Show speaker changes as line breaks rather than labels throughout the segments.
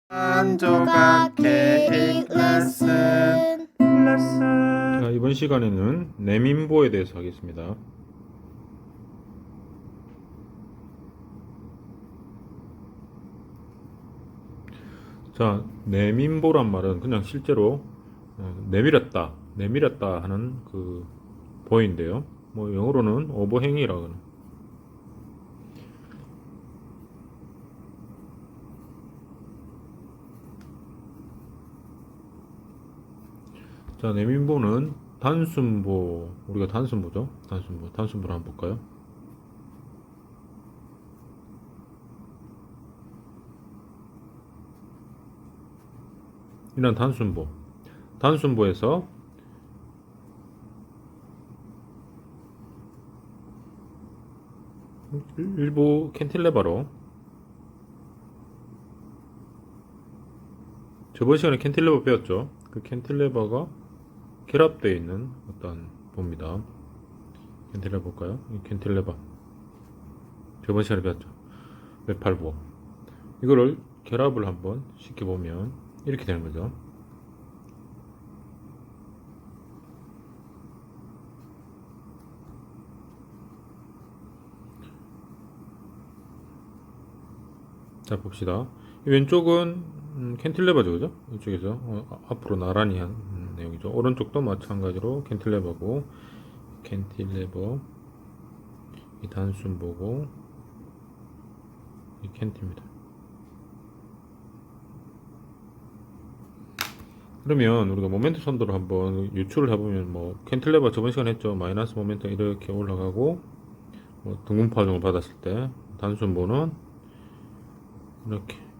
한 조각 케이크 레슨.
자, 이번 시간에는 내민보에 대해서 하겠습니다. 자, 내민보란 말은 그냥 실제로 내밀었다 하는 그 보인데요. 뭐 영어로는 오버행이라고 하는. 자, 내민보는 단순보, 우리가 단순보죠. 단순보를 한번 볼까요? 이런 단순보에서 일부 캔틸레버로, 저번 시간에 캔틸레버 배웠죠. 그 캔틸레버가 결합되어 있는 어떤 보입니다. 캔틸레버 볼까요? 이 캔틸레버 저번 시간에 배웠죠. 외팔보. 이거를 결합을 한번 시켜보면 이렇게 되는 거죠. 자, 봅시다. 이 왼쪽은 캔틸레버죠, 그죠? 이쪽에서 앞으로 나란히 한 내용이죠. 오른쪽도 마찬가지로 캔틸레버고, 캔틸레버, 이 단순보고, 이 캔틸입니다. 그러면 우리가 모멘트 선도를 한번 유출을 해보면, 뭐 캔틸레버 저번 시간에 했죠. 마이너스 모멘트 이렇게 올라가고, 뭐 등분 파동을 받았을 때 단순보는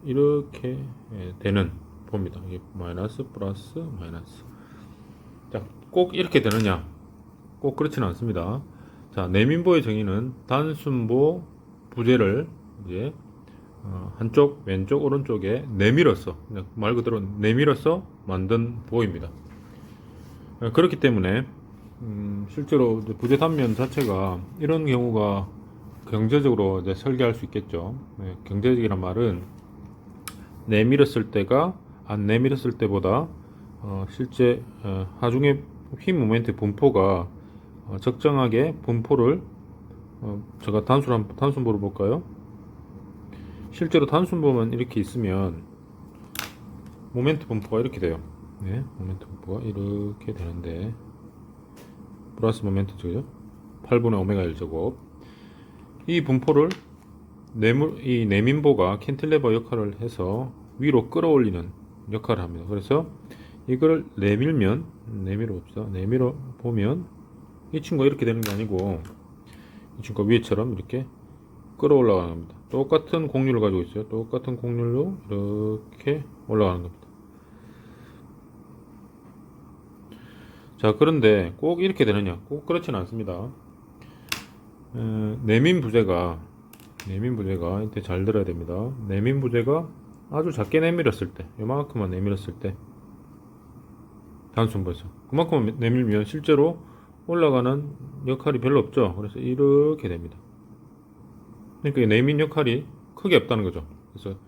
이렇게 되는 봅니다. 이게 마이너스 플러스 마이너스. 자, 꼭 이렇게 되느냐? 꼭 그렇지는 않습니다. 자, 내민보의 정의는 단순보 부재를 이제 한쪽, 왼쪽, 오른쪽에 내밀어서, 그냥 말 그대로 내밀어서 만든 보입니다. 그렇기 때문에 실제로 부재 단면 자체가 이런 경우가 경제적으로 이제 설계할 수 있겠죠. 경제적이란 말은 내밀었을 때가 안 내밀었을 때보다 실제 하중의 휘 모멘트 분포가 적정하게 분포를 제가 단순보를 볼까요? 실제로 단순보만 이렇게 있으면 모멘트 분포가 이렇게 돼요. 네, 모멘트 분포가 이렇게 되는데 플러스 모멘트죠. 8분의 오메가 1제곱. 이 분포를 이 내민보가 캔틸레버 역할을 해서 위로 끌어올리는 역할을 합니다. 그래서 이걸 내밀어 보면 이 친구가 이렇게 되는 게 아니고 이 친구가 위에처럼 이렇게 끌어올라가는 겁니다. 똑같은 곡률을 가지고 있어요. 똑같은 곡률로 이렇게 올라가는 겁니다. 자, 그런데 꼭 이렇게 되느냐? 꼭 그렇지는 않습니다. 내민 부재가 이때 잘 들어야 됩니다. 내민 부재가 아주 작게 내밀었을 때, 요만큼만 내밀었을 때, 단순보에서 그만큼 내밀면 실제로 올라가는 역할이 별로 없죠. 그래서 이렇게 됩니다. 그러니까 내민 역할이 크게 없다는 거죠. 그래서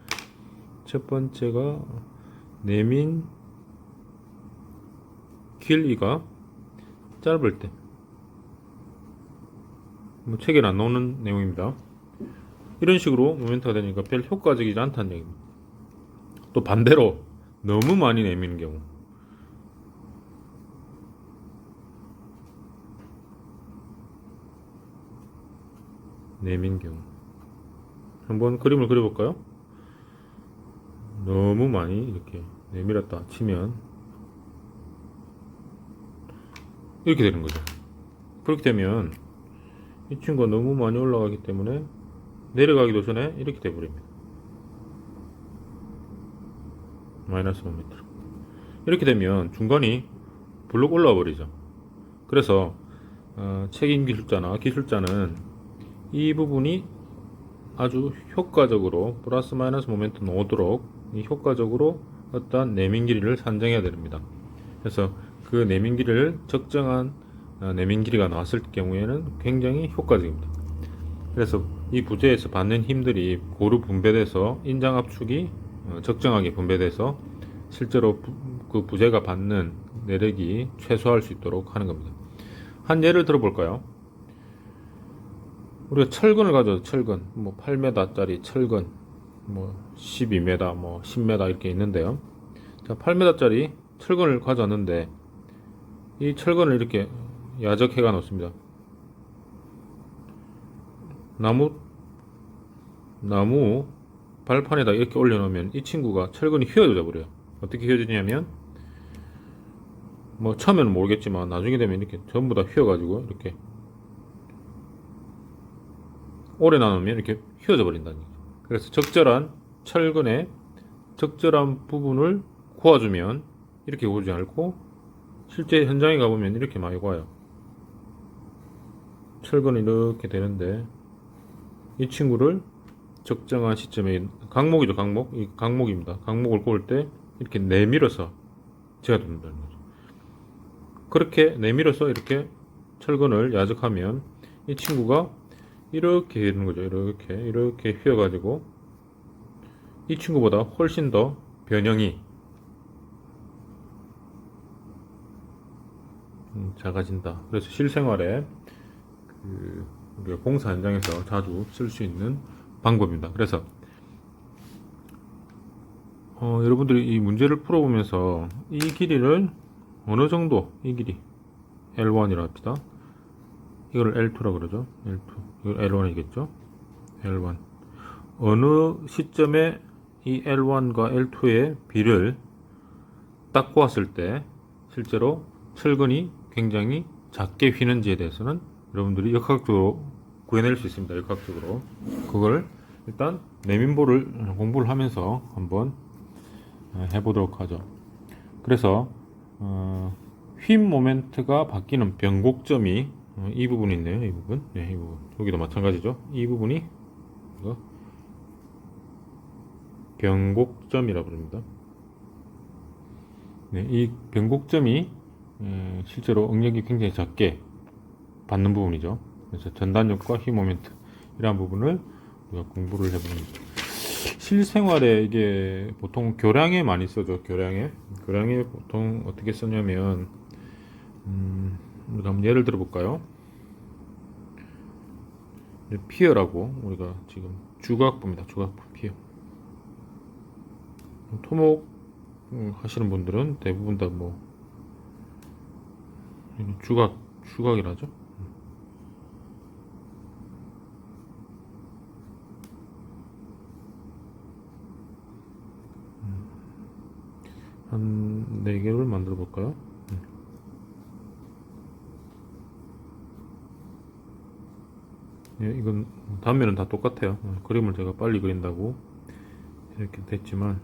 첫 번째가 내민 길이가 짧을 때, 뭐 책에는 안 나오는 내용입니다. 이런 식으로 모멘트가 되니까 별 효과적이지 않다는 얘기입니다. 또 반대로 너무 많이 내미는 경우, 한번 그림을 그려볼까요? 너무 많이 이렇게 내밀었다 치면 이렇게 되는 거죠. 그렇게 되면 이 친구가 너무 많이 올라가기 때문에 내려가기도 전에 이렇게 돼버립니다. 마이너스 5m. 이렇게 되면 중간이 블록 올라와 버리죠. 그래서 책임 기술자는 이 부분이 아주 효과적으로 플러스 마이너스 모멘트 오도록 이 효과적으로 어떠한 내민 길이를 산정해야 됩니다. 그래서 그 내민 길이를 적정한 내민 길이가 나왔을 경우에는 굉장히 효과적입니다. 그래서 이 부재에서 받는 힘들이 고루 분배돼서 인장 압축이 적정하게 분배돼서 실제로 그 부재가 받는 내력이 최소화할 수 있도록 하는 겁니다. 한 예를 들어볼까요? 우리가 철근을 가져도 철근, 뭐 8m짜리 철근, 뭐 12m, 뭐 10m 이렇게 있는데요. 자, 8m짜리 철근을 가져왔는데 이 철근을 이렇게 야적해가 놓습니다. 나무 발판에다 이렇게 올려놓으면 이 친구가 철근이 휘어져 버려요. 어떻게 휘어지냐면 뭐 처음에는 모르겠지만 나중에 되면 이렇게 전부 다 휘어가지고 이렇게 오래 놔놓으면 이렇게 휘어져 버린다는 거죠. 그래서 적절한 철근의 적절한 부분을 고아주면 이렇게 오지 않고 실제 현장에 가보면 이렇게 많이 고아요. 철근이 이렇게 되는데 이 친구를 적정한 시점에 강목이죠. 강목. 이 강목입니다. 강목을 꼬을 때 이렇게 내밀어서 제어된다는 거죠. 그렇게 내밀어서 이렇게 철근을 야적하면 이 친구가 이렇게 되는 거죠. 이렇게 휘어가지고 이 친구보다 훨씬 더 변형이 작아진다. 그래서 실생활에 우리가 공사 현장에서 자주 쓸 수 있는 방법입니다. 그래서 여러분들이 이 문제를 풀어보면서 이 길이를 어느 정도, 이 길이 L1이라 합시다. 이걸 L2라 그러죠. L2. 이걸 L1이겠죠. L1. 어느 시점에 이 L1과 L2의 비를 딱 보았을 때 실제로 철근이 굉장히 작게 휘는지에 대해서는 여러분들이 역학적으로 구해낼 수 있습니다. 역학적으로. 그걸 일단 내민보를 공부를 하면서 한번 해보도록 하죠. 그래서 휨 모멘트가 바뀌는 변곡점이 이 부분이 있네요. 이 부분. 네, 이 부분. 여기도 마찬가지죠. 이 부분이 이거 변곡점이라고 부릅니다. 네, 이 변곡점이 실제로 응력이 굉장히 작게 받는 부분이죠. 그래서 전단력과 휨 모멘트 이러한 부분을 우리가 공부를 해보는 거죠. 실생활에 이게 보통 교량에 많이 쓰죠. 교량에 보통 어떻게 쓰냐면 우리가 한번 예를 들어볼까요? 피어라고 우리가 지금 주각부입니다. 주각부 피어. 토목 하시는 분들은 대부분 다 뭐 주각이라죠. 한 4개를 만들어 볼까요? 예, 이건 단면은 다 똑같아요. 그림을 제가 빨리 그린다고 이렇게 됐지만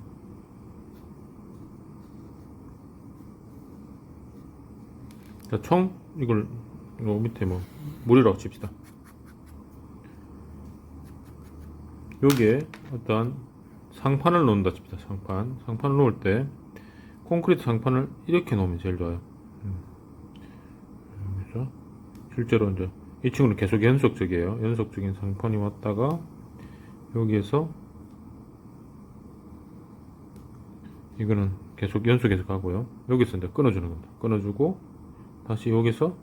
자, 총 이거 밑에 뭐 물이라고 칩시다. 여기에 어떤 상판을 놓는다 칩시다. 상판을 놓을 때 콘크리트 상판을 이렇게 놓으면 제일 좋아요. 그래서 실제로 이제 이 친구는 계속 연속적이에요. 연속적인 상판이 왔다가 여기에서 이거는 계속 연속해서 가고요. 여기서 이제 끊어주는 겁니다. 끊어주고 다시 여기서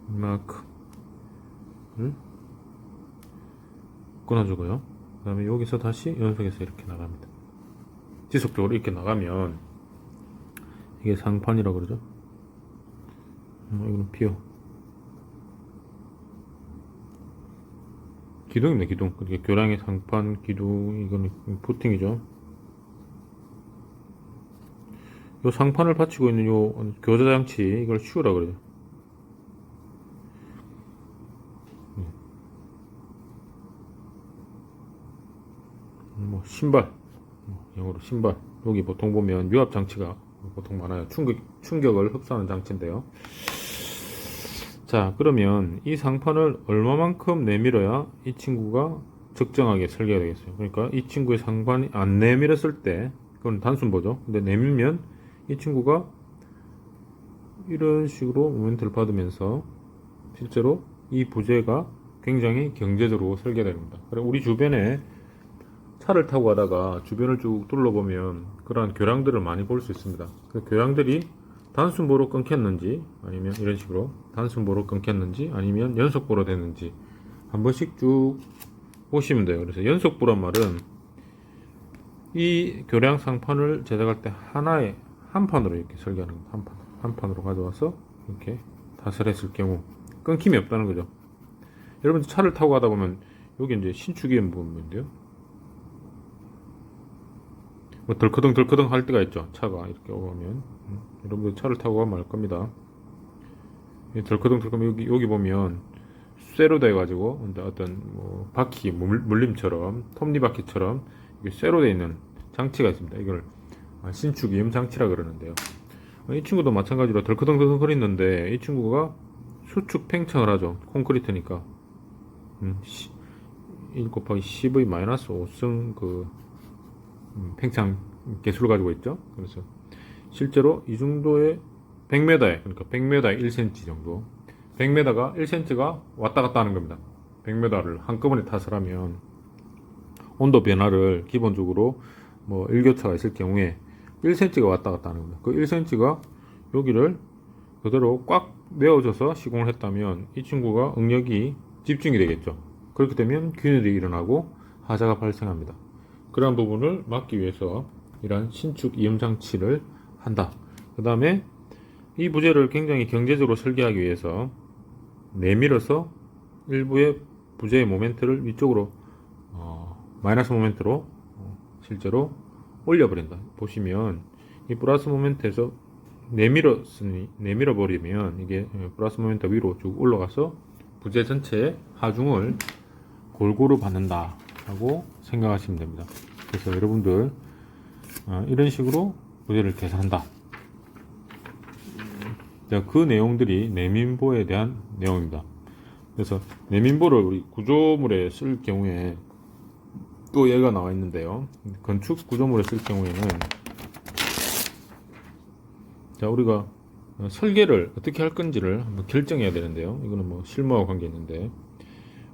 마크를 끊어주고요. 그 다음에 여기서 다시 연속해서 이렇게 나갑니다. 지속적으로 이렇게 나가면 이게 상판이라고 그러죠. 이거는 피어. 기둥입니다. 기둥. 그러니까 교량의 상판, 기둥, 이거는 포팅이죠. 요 상판을 받치고 있는 요 교자 장치, 이걸 슈라 그래요. 뭐 신발, 영어로 신발. 여기 보통 보면 유압 장치가 보통 많아요. 충격을 흡수하는 장치인데요. 자, 그러면 이 상판을 얼마만큼 내밀어야 이 친구가 적정하게 설계가 되겠어요. 그러니까 이 친구의 상판이 안 내밀었을 때, 그건 단순보죠. 근데 내밀면 이 친구가 이런 식으로 모멘트를 받으면서 실제로 이 부재가 굉장히 경제적으로 설계됩니다. 그리고 우리 주변에 차를 타고 가다가 주변을 쭉 둘러보면 그러한 교량들을 많이 볼 수 있습니다. 그 교량들이 단순보로 끊겼는지 아니면 이런 식으로 단순보로 끊겼는지 아니면 연속보로 됐는지 한 번씩 쭉 보시면 돼요. 그래서 연속보란 말은 이 교량 상판을 제작할 때 하나의 한 판으로 이렇게 설계하는 겁니다. 한 판으로 가져와서 이렇게 다스를 했을 경우 끊김이 없다는 거죠. 여러분 차를 타고 가다 보면 여기 이제 신축이음 부분인데요. 뭐 덜커덩 할 때가 있죠. 차가 이렇게 오면 여러분들 차를 타고 가면 알 겁니다. 덜커덩 여기 보면 쇠로 돼 가지고 어떤 뭐 바퀴 물림처럼 톱니바퀴처럼 이게 쇠로 돼 있는 장치가 있습니다. 이걸 신축이음 장치라 그러는데요. 이 친구도 마찬가지로 덜커덩 거리는데 이 친구가 수축 팽창을 하죠. 콘크리트니까 1 곱하기 10의 마이너스 5승 그 팽창 개수를 가지고 있죠. 그래서 실제로 이 정도의 100m에 그러니까 100m에 1cm 정도 100m가 1cm가 왔다 갔다 하는 겁니다. 100m를 한꺼번에 탓을 하면 온도 변화를 기본적으로 뭐 일교차가 있을 경우에 1cm가 왔다 갔다 하는 겁니다. 그 1cm가 여기를 그대로 꽉 메워줘서 시공을 했다면 이 친구가 응력이 집중이 되겠죠. 그렇게 되면 균열이 일어나고 하자가 발생합니다. 그런 부분을 막기 위해서 이러한 신축 이음 장치를 한다. 그 다음에 이 부재를 굉장히 경제적으로 설계하기 위해서 내밀어서 일부의 부재의 모멘트를 위쪽으로 마이너스 모멘트로 실제로 올려버린다. 보시면 이 플러스 모멘트에서 내밀어 버리면 이게 플러스 모멘트 위로 쭉 올라가서 부재 전체의 하중을 골고루 받는다 라고 생각하시면 됩니다. 그래서 여러분들 이런 식으로 부재를 계산한다. 그 내용들이 내민보에 대한 내용입니다. 그래서 내민보를 우리 구조물에 쓸 경우에 또 예가 나와 있는데요. 건축 구조물에 쓸 경우에는 자 우리가 설계를 어떻게 할 건지를 한번 결정해야 되는데요. 이거는 뭐 실무와 관계 있는데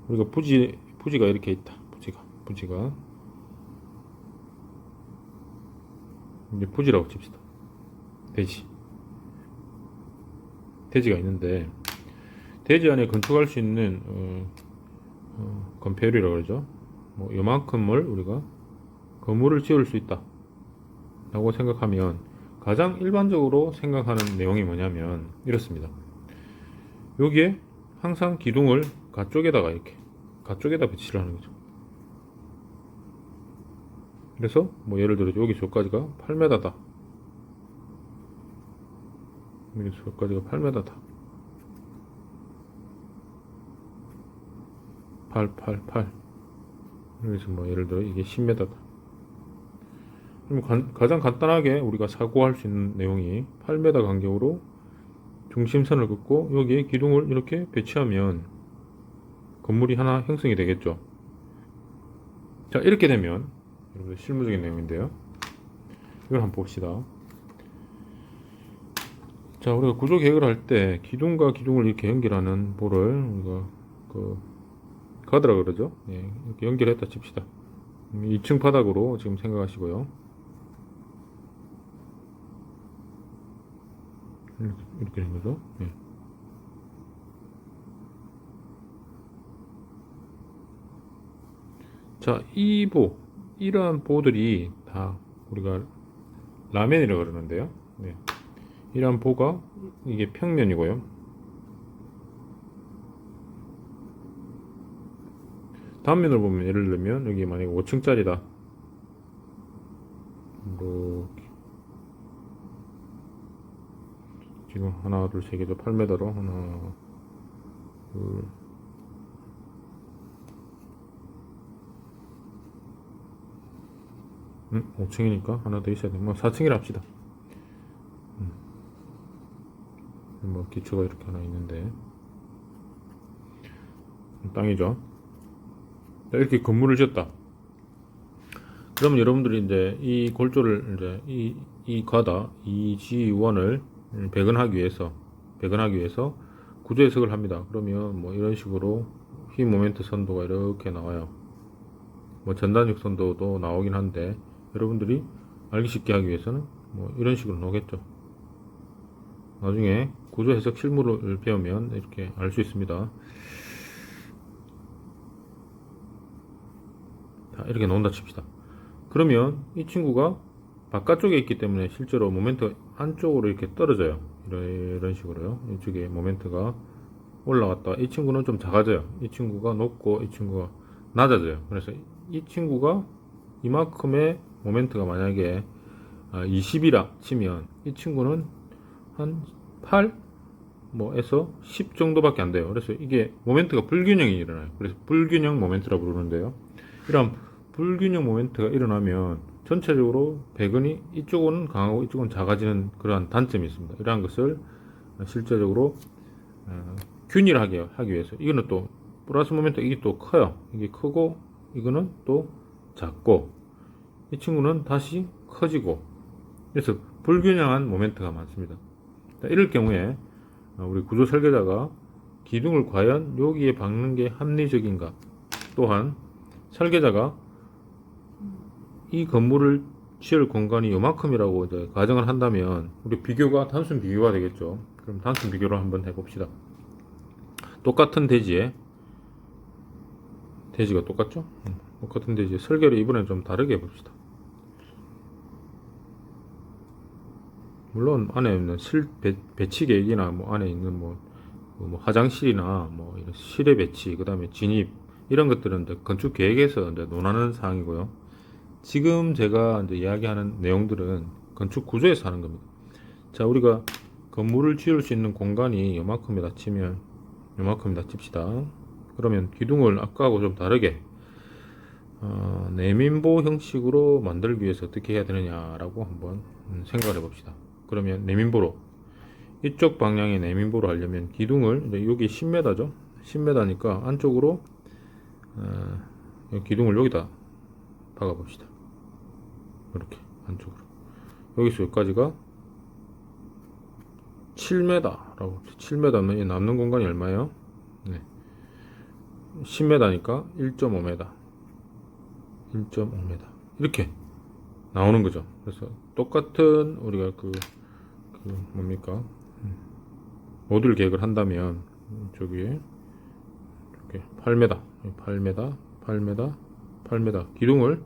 우리가 부지가 이렇게 있다. 부지가 이제 부지라고 칩시다. 대지가 있는데 대지 안에 건축할 수 있는 건폐율이라고 그러죠. 뭐 요만큼을 우리가 건물을 지을 수 있다 라고 생각하면 가장 일반적으로 생각하는 내용이 뭐냐면 이렇습니다. 여기에 항상 기둥을 가쪽에다 배치를 하는 거죠. 그래서 뭐 예를 들어 여기 저까지가 8m다. 여기 저까지가 8m다. 8. 여기서 뭐 예를 들어 이게 10m다. 그럼 가장 간단하게 우리가 사고할 수 있는 내용이 8m 간격으로 중심선을 긋고 여기에 기둥을 이렇게 배치하면 건물이 하나 형성이 되겠죠. 자 이렇게 되면 여러분들 실무적인 내용인데요. 이걸 한번 봅시다. 자 우리가 구조 계획을 할 때 기둥과 기둥을 이렇게 연결하는 볼을 우리가 가드라 그러죠. 예, 이렇게 연결했다 칩시다. 2층 바닥으로 지금 생각하시고요. 이렇게 된 거죠. 예. 자, 이러한 보들이 다 우리가 라멘이라고 그러는데요. 네. 이러한 보가 이게 평면이고요. 단면을 보면 예를 들면 여기 만약에 5층짜리다. 이렇게 지금 하나 둘 세 개죠. 8m로 하나 둘 5층이니까 하나 더 있어야 돼. 뭐 4층이라 합시다. 뭐 기초가 이렇게 하나 있는데 땅이죠. 이렇게 건물을 지었다. 그러면 여러분들이 이제 이 골조를 이제 이 가다 이 G1을 배근하기 위해서 구조 해석을 합니다. 그러면 뭐 이런 식으로 휘 모멘트 선도가 이렇게 나와요. 뭐 전단 육선도도 나오긴 한데 여러분들이 알기 쉽게 하기 위해서는 뭐 이런 식으로 나오겠죠. 나중에 구조 해석 실무를 배우면 이렇게 알 수 있습니다. 자, 이렇게 나온다 칩시다. 그러면 이 친구가 바깥쪽에 있기 때문에 실제로 모멘트 안쪽으로 이렇게 떨어져요. 이런 식으로요. 이쪽에 모멘트가 올라갔다. 이 친구는 좀 작아져요. 이 친구가 높고 이 친구가 낮아져요. 그래서 이 친구가 이만큼의 모멘트가 만약에 20이라 치면 이 친구는 한 8? 뭐에서 10 정도밖에 안 돼요. 그래서 이게 모멘트가 불균형이 일어나요. 그래서 불균형 모멘트라고 부르는데요. 이런 불균형 모멘트가 일어나면 전체적으로 배근이 이쪽은 강하고 이쪽은 작아지는 그러한 단점이 있습니다. 이러한 것을 실제적으로 균일하게 하기 위해서 이거는 또 플러스 모멘트 이게 또 커요. 이게 크고 이거는 또 작고 이 친구는 다시 커지고 그래서 불균형한 모멘트가 많습니다. 이럴 경우에 우리 구조 설계자가 기둥을 과연 여기에 박는 게 합리적인가, 또한 설계자가 이 건물을 지을 공간이 요만큼이라고 이제 가정을 한다면 우리 비교가 단순 비교가 되겠죠. 그럼 단순 비교를 한번 해봅시다. 똑같은 대지에 대지가 똑같죠? 똑같은 대지에 설계를 이번엔 좀 다르게 해봅시다. 물론 안에 있는 배치 계획이나 뭐 안에 있는 뭐 화장실이나 뭐 이런 실외 배치, 그 다음에 진입 이런 것들은 이제 건축 계획에서 이제 논하는 사항이고요. 지금 제가 이제 이야기하는 내용들은 건축 구조에서 하는 겁니다. 자, 우리가 건물을 지을 수 있는 공간이 요만큼이다 치면 요만큼이다 칩시다. 그러면 기둥을 아까하고 좀 다르게 내민보 형식으로 만들기 위해서 어떻게 해야 되느냐라고 한번 생각을 해봅시다. 그러면 내민보로 이쪽 방향의 내민보로 하려면 기둥을 여기 10m죠. 10m니까 안쪽으로 기둥을 여기다 박아 봅시다. 이렇게 안쪽으로 여기서 여기까지가 7m라고 7m면 남는 공간이 얼마예요? 네. 10m니까 1.5m 1.5m 이렇게 나오는 거죠. 그래서 똑같은 우리가 그 뭡니까 모듈 계획을 한다면 저기에 이렇게 8m 8m 8m 8m 기둥을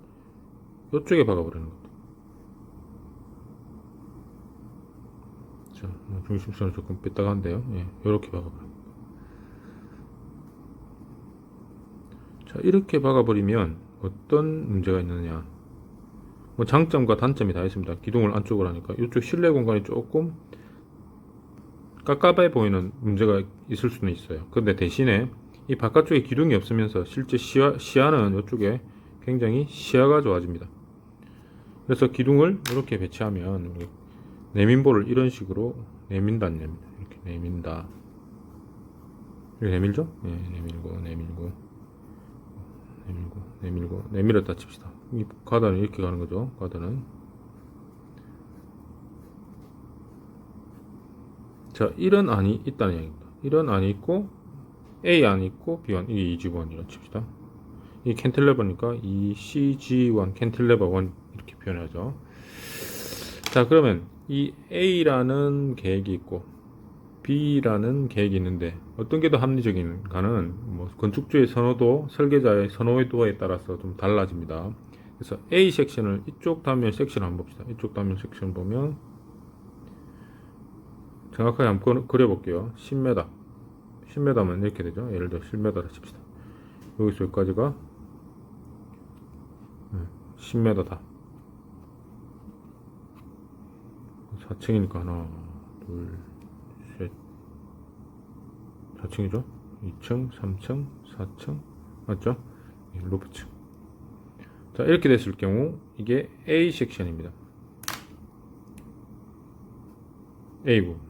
이쪽에 박아버리는 겁니다. 자, 중심선을 조금 뺐다가 한데요. 예, 이렇게 박아버립니다. 자, 이렇게 박아버리면 어떤 문제가 있느냐, 뭐 장점과 단점이 다 있습니다. 기둥을 안쪽으로 하니까 이쪽 실내 공간이 조금 깝깝해 보이는 문제가 있을 수는 있어요. 그런데 대신에 이 바깥쪽에 기둥이 없으면서 실제 시야는 이쪽에 굉장히 시야가 좋아집니다. 그래서 기둥을 이렇게 배치하면 내민보를 이런 식으로 내민다는 얘기입니다. 이렇게 내민다. 이렇게 내밀죠? 네, 내밀고 내밀었다 칩시다. 이 가단은 이렇게 가는 거죠. 가단은. 자, 이런 안이 있다는 얘기입니다. 이런 안이 있고 A 안이 있고 B 안, 이게 EG1이라 칩시다. 이 캔틸레버니까 ECG1 캔틸레버 1 이렇게 표현하죠. 자, 그러면 이 A라는 계획이 있고 B라는 계획이 있는데 어떤 게 더 합리적인가는 뭐 건축주의 선호도, 설계자의 선호도에 따라서 좀 달라집니다. 그래서 A 섹션을 이쪽 단면 섹션을 한번 봅시다. 이쪽 단면 섹션 보면 정확하게 한번 그려볼게요. 10m 10m면 이렇게 되죠. 예를 들어 10m라 칩시다. 여기서 여기까지가 10m다. 4층이니까 하나, 둘, 셋, 4층이죠. 2층, 3층, 4층 맞죠? 루프층. 자, 이렇게 됐을 경우 이게 A 섹션입니다. A 부분,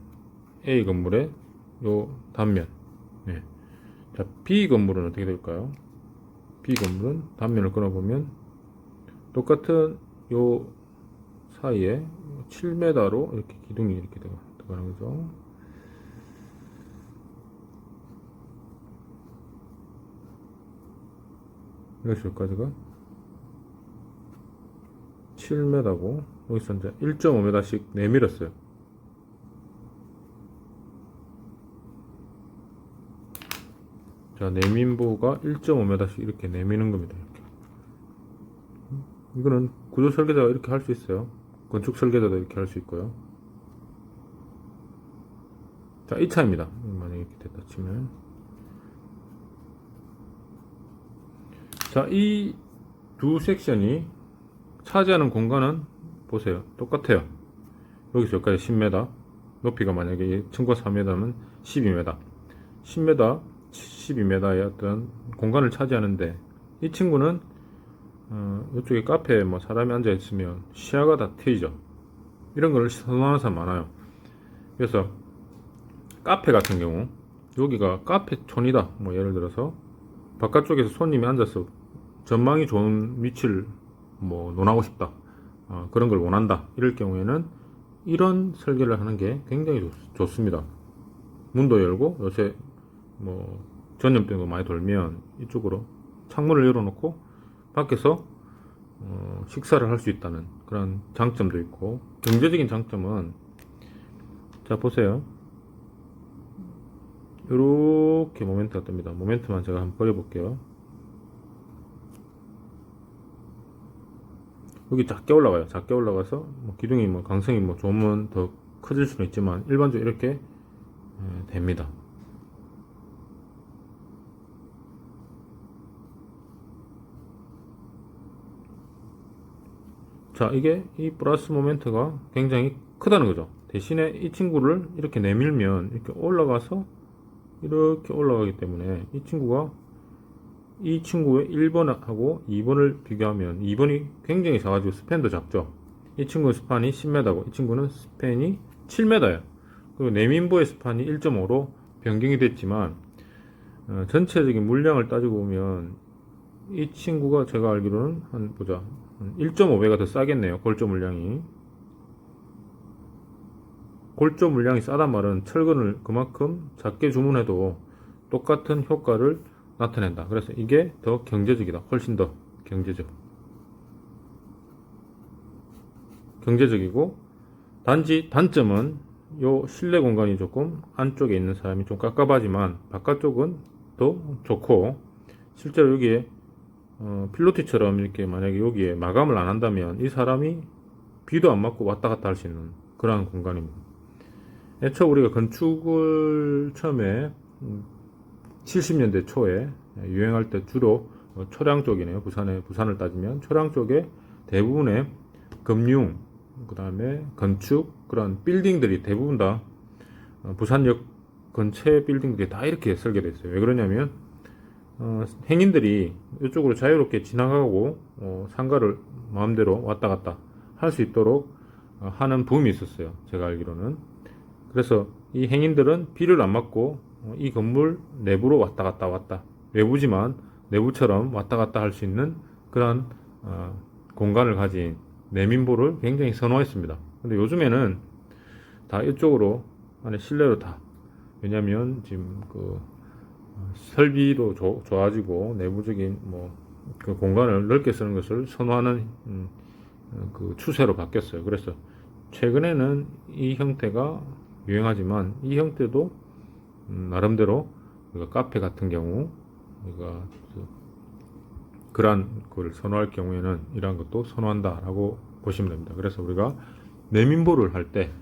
A 건물의 요 단면. 네. 자, B 건물은 어떻게 될까요? B 건물은 단면을 끊어보면 똑같은 요 사이에 7m로 이렇게 기둥이 이렇게 들어가는 거죠. 여기서 여기까지가 7m고 여기서 이제 1.5m씩 내밀었어요. 자, 내민보가 1.5m씩 이렇게 내미는 겁니다. 이렇게. 이거는 구조 설계자가 이렇게 할 수 있어요. 건축 설계자도 이렇게 할 수 있고요. 자, 이 차입니다. 만약에 이렇게 됐다 치면. 자, 이 두 섹션이 차지하는 공간은 보세요. 똑같아요. 여기서 여기까지 10m. 높이가 만약에 층과 4m면 12m. 10m, 12m의 어떤 공간을 차지하는데 이 친구는 이쪽에 카페에 뭐 사람이 앉아 있으면 시야가 다 트이죠. 이런 걸 선호하는 사람 많아요. 그래서 카페 같은 경우 여기가 카페촌이다. 뭐 예를 들어서 바깥쪽에서 손님이 앉아서 전망이 좋은 위치를 뭐 논하고 싶다. 그런 걸 원한다. 이럴 경우에는 이런 설계를 하는 게 굉장히 좋습니다. 문도 열고 요새 뭐 전염병도 많이 돌면 이쪽으로 창문을 열어놓고 밖에서 식사를 할 수 있다는 그런 장점도 있고, 경제적인 장점은 자 보세요. 이렇게 모멘트가 뜹니다. 모멘트만 제가 한번 그려볼게요. 여기 작게 올라가요. 작게 올라가서 뭐 기둥이 뭐 강성이 뭐 좋으면 더 커질 수는 있지만 일반적으로 이렇게 됩니다. 자, 이게 이 플러스 모멘트가 굉장히 크다는 거죠. 대신에 이 친구를 이렇게 내밀면 이렇게 올라가서 이렇게 올라가기 때문에 이 친구가 이 친구의 1번하고 2번을 비교하면 2번이 굉장히 작아지고 스팬도 작죠. 이 친구의 스판이 10m고 이 친구는 스팬이 7m예요. 그리고 내민보의 스판이 1.5로 변경이 됐지만 전체적인 물량을 따지고 보면 이 친구가 제가 알기로는 한 보자 1.5배가 더 싸겠네요. 골조 물량이. 골조 물량이 싸단 말은 철근을 그만큼 작게 주문해도 똑같은 효과를 나타낸다. 그래서 이게 더 경제적이다. 훨씬 더 경제적이고, 단지 단점은 요 실내 공간이 조금 안쪽에 있는 사람이 좀 깝깝하지만 바깥쪽은 더 좋고, 실제로 여기에 필로티처럼 이렇게 만약에 여기에 마감을 안 한다면 이 사람이 비도 안 맞고 왔다 갔다 할 수 있는 그러한 공간입니다. 애초 우리가 건축을 처음에 70년대 초에 유행할 때 주로 초량 쪽이네요. 부산을 따지면 초량 쪽에 대부분의 금융, 그 다음에 건축, 그런 빌딩들이 대부분 다 부산역 근처의 빌딩들이 다 이렇게 설계되어 있어요. 왜 그러냐면 행인들이 이쪽으로 자유롭게 지나가고 상가를 마음대로 왔다 갔다 할 수 있도록 하는 붐이 있었어요. 제가 알기로는. 그래서 이 행인들은 비를 안 맞고 이 건물 내부로 왔다 갔다 외부지만 내부처럼 왔다 갔다 할 수 있는 그런 공간을 가진 내민보를 굉장히 선호했습니다. 근데 요즘에는 다 이쪽으로 안에 실내로 다, 왜냐면 지금 그 설비도 좋아지고 내부적인 그 공간을 넓게 쓰는 것을 선호하는 그 추세로 바뀌었어요. 그래서 최근에는 이 형태가 유행하지만 이 형태도 나름대로 우리가 카페 같은 경우 우리가 그러한 걸 선호할 경우에는 이러한 것도 선호한다라고 보시면 됩니다. 그래서 우리가 내민보를 할 때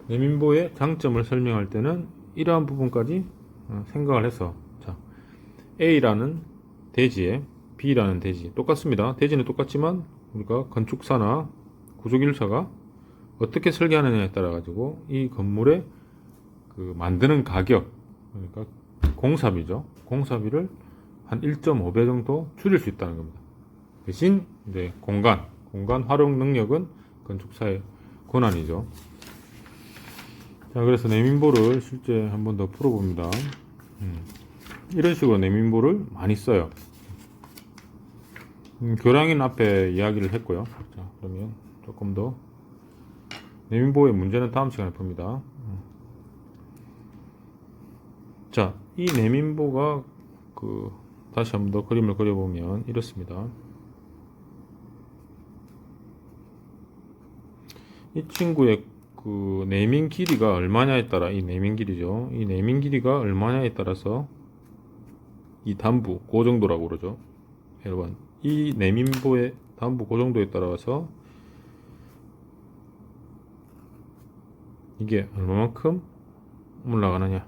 내민보의 장점을 설명할 때는 이러한 부분까지 생각을 해서, 자, A라는 대지에 B라는 대지 똑같습니다. 대지는 똑같지만 우리가 건축사나 구조기술사가 어떻게 설계하느냐에 따라 가지고 이 건물의 그 만드는 가격, 그러니까 공사비죠. 공사비를 한 1.5배 정도 줄일 수 있다는 겁니다. 대신 이제 공간 활용 능력은 건축사의 권한이죠. 자, 그래서 내민보를 실제 한번 더 풀어봅니다. 이런 식으로 내민보를 많이 써요. 교량인 앞에 이야기를 했고요. 자, 그러면 조금 더 내민보의 문제는 다음 시간에 봅니다. 자, 이 내민보가 다시 한번 더 그림을 그려보면 이렇습니다. 이 친구의 그 네이밍 길이가 얼마냐에 따라, 이 네이밍 길이죠. 이 네이밍 길이가 얼마냐에 따라서 이 단부 그 정도라고 그러죠. 여러분, 이 네이밍보의 단부 그 정도에 따라서 이게 얼마만큼 올라가느냐.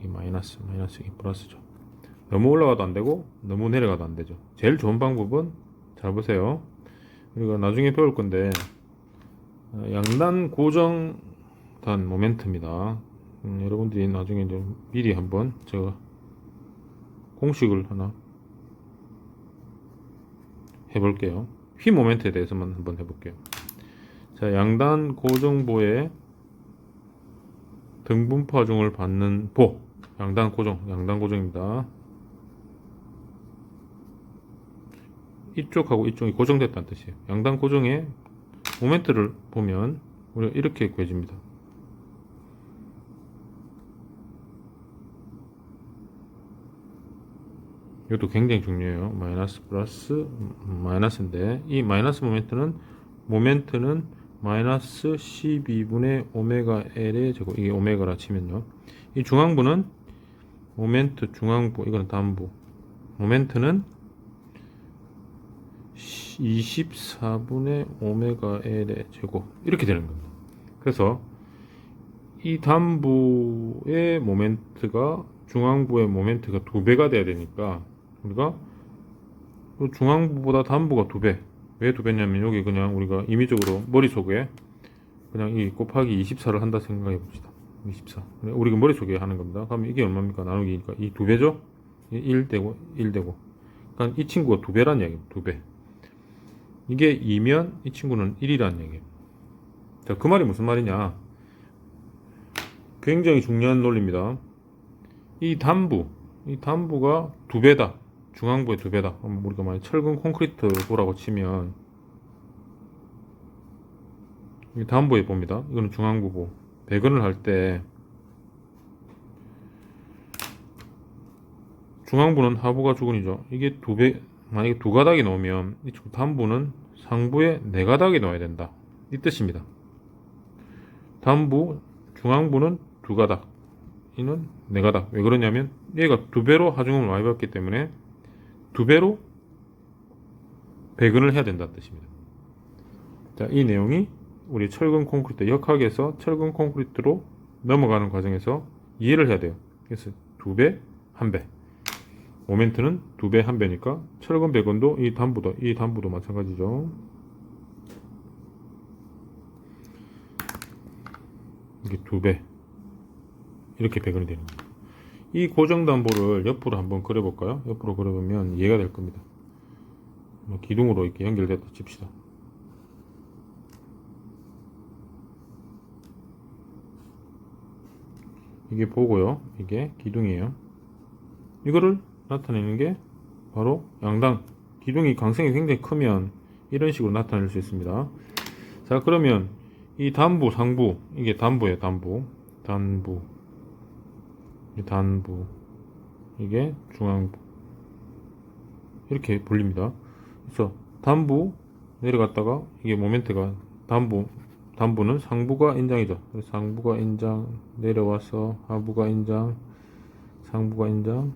이 마이너스, 이 플러스죠. 너무 올라가도 안 되고 너무 내려가도 안 되죠. 제일 좋은 방법은, 잘 보세요. 우리가 나중에 배울 건데, 양단 고정단 모멘트입니다. 여러분들이 나중에 좀 미리 한번 제가 공식을 하나 해볼게요. 휘 모멘트에 대해서만 한번 해볼게요. 자, 양단 고정보에 등분파 하중을 받는 보, 양단 고정입니다. 이쪽하고 이쪽이 고정됐다는 뜻이에요. 양단 고정의 모멘트를 보면 우리가 이렇게 구해집니다. 이것도 굉장히 중요해요. 마이너스 플러스 마이너스인데, 이 마이너스 모멘트는 마이너스 12분의 오메가 L의 제곱, 이게 오메가라 치면요. 이 중앙부는 모멘트 중앙부, 이거는 단부. 모멘트는 24분의 오메가 L의 제곱, 이렇게 되는 겁니다. 그래서 이 단부의 모멘트가 중앙부의 모멘트가 2배가 돼야 되니까, 우리가 중앙부보다 단부가 2배. 왜 2배냐면, 여기 그냥 우리가 임의적으로 머릿속에 그냥 이 곱하기 24를 한다 생각해 봅시다. 24. 우리가 머릿속에 하는 겁니다. 그러면 이게 얼마입니까? 나누기니까 이 2배죠? 1 되고 1 되고. 그러니까 이 친구가 2배란 이야기입니다. 2배. 이게 2면 이 친구는 1이라는 얘기예요. 자, 그 말이 무슨 말이냐? 굉장히 중요한 논리입니다. 이 단부가 2배다. 중앙부의 2배다. 우리가 만약 철근 콘크리트 보라고 치면, 이 단부에 봅니다. 이거는 중앙부고, 배근을 할 때 중앙부는 하부가 주근이죠. 이게 2배, 만약에 2가닥이 나오면 이쪽 단부는 상부에 4가닥이 나와야 된다, 이 뜻입니다. 중앙부는 2가닥, 이는 4가닥. 왜 그러냐면 얘가 2배로 하중을 많이 받기 때문에 2배로 배근을 해야 된다는 뜻입니다. 자, 이 내용이 우리 철근 콘크리트 역학에서 철근 콘크리트로 넘어가는 과정에서 이해를 해야 돼요. 그래서 2배, 1배. 모멘트는 2배, 1배니까 철근 배근도 이 단부도 마찬가지죠. 이게 2배. 이렇게 배근이 되는 거예요. 이 고정담보를 옆으로 한번 그려볼까요? 옆으로 그려보면 이해가 될 겁니다. 기둥으로 이렇게 연결됐다 칩시다. 이게 보고요. 이게 기둥이에요. 이거를 나타내는 게 바로 양당. 기둥이 강성이 굉장히 크면 이런 식으로 나타낼 수 있습니다. 자, 그러면 이 단부, 상부, 이게 단부예요. 단부, 이게 중앙부, 이렇게 불립니다. 그래서 단부 내려갔다가 이게 모멘트가 단부는 상부가 인장이죠. 그래서 상부가 인장 내려와서 하부가 인장, 상부가 인장,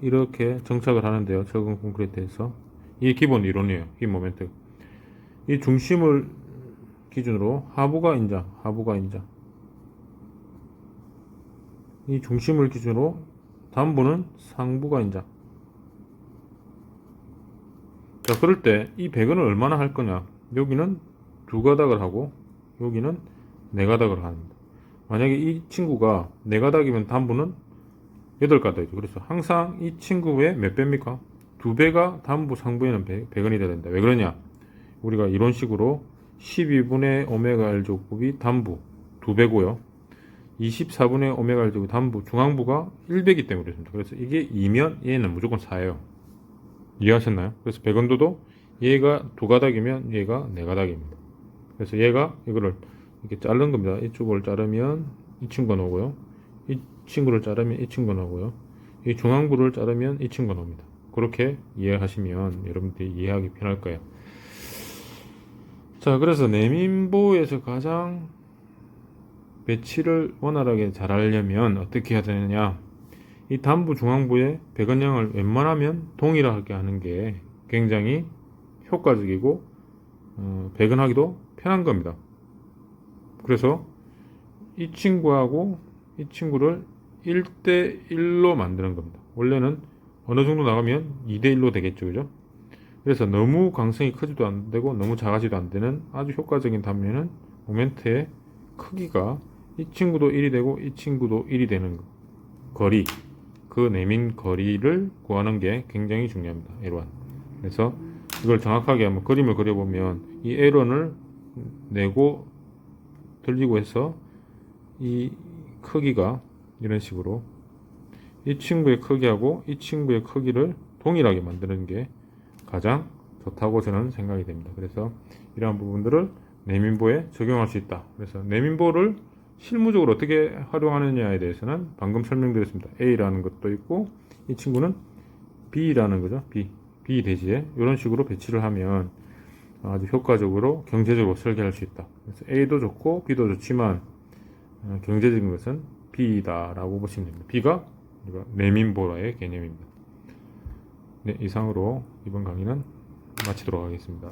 이렇게 정착을 하는데요. 철근 콘크리트에서 이게 기본 이론이에요. 이 모멘트, 이 중심을 기준으로 하부가 인장, 이 중심을 기준으로 단부는 상부가 인장. 자, 그럴 때 이 배근을 얼마나 할 거냐? 여기는 2가닥을 하고 여기는 4가닥을 합니다. 만약에 이 친구가 4가닥이면 단부는 8가닥이죠. 그래서 항상 이 친구의 몇 배입니까? 2배가 단부 상부에는 배근이 돼야 된다. 왜 그러냐? 우리가 이론식으로 12분의 오메가 L 제곱이 단부 2배고요. 24분의 오메가 L 제곱 단부 중앙부가 1배이기 때문에 그렇습니다. 그래서 이게 2면 얘는 무조건 4예요. 이해하셨나요? 그래서 배근도도 얘가 2가닥이면 얘가 4가닥입니다. 그래서 얘가 이거를 이렇게 자른 겁니다. 이쪽을 자르면 이 친구가 나오고요. 이 친구를 자르면 이 친구가 나오고요. 이 중앙부를 자르면 이 친구가 나옵니다. 그렇게 이해하시면 여러분들이 이해하기 편할 거예요. 자, 그래서 내민보에서 가장 배치를 원활하게 잘 하려면 어떻게 해야 되느냐? 이 단부 중앙부의 배근량을 웬만하면 동일하게 하는 게 굉장히 효과적이고 배근하기도 편한 겁니다. 그래서 이 친구하고 이 친구를 1대1로 만드는 겁니다. 원래는 어느 정도 나가면 2대1로 되겠죠, 그죠? 그래서 너무 강성이 크지도 안 되고 너무 작아지도 안 되는 아주 효과적인 단면은 모멘트의 크기가 이 친구도 1이 되고 이 친구도 1이 되는 거리, 그 내민 거리를 구하는 게 굉장히 중요합니다. L1. 그래서 이걸 정확하게 한번 그림을 그려보면 이 L1을 내고 들리고 해서 이 크기가 이런 식으로 이 친구의 크기하고 이 친구의 크기를 동일하게 만드는 게 가장 좋다고 저는 생각이 됩니다. 그래서 이러한 부분들을 내민보에 적용할 수 있다. 그래서 내민보를 실무적으로 어떻게 활용하느냐에 대해서는 방금 설명드렸습니다. A라는 것도 있고 이 친구는 B라는 거죠. B 대지에 이런 식으로 배치를 하면 아주 효과적으로 경제적으로 설계할 수 있다. 그래서 A도 좋고 B도 좋지만 경제적인 것은 B다라고 보시면 됩니다. B가 내민보라의 개념입니다. 네, 이상으로 이번 강의는 마치도록 하겠습니다.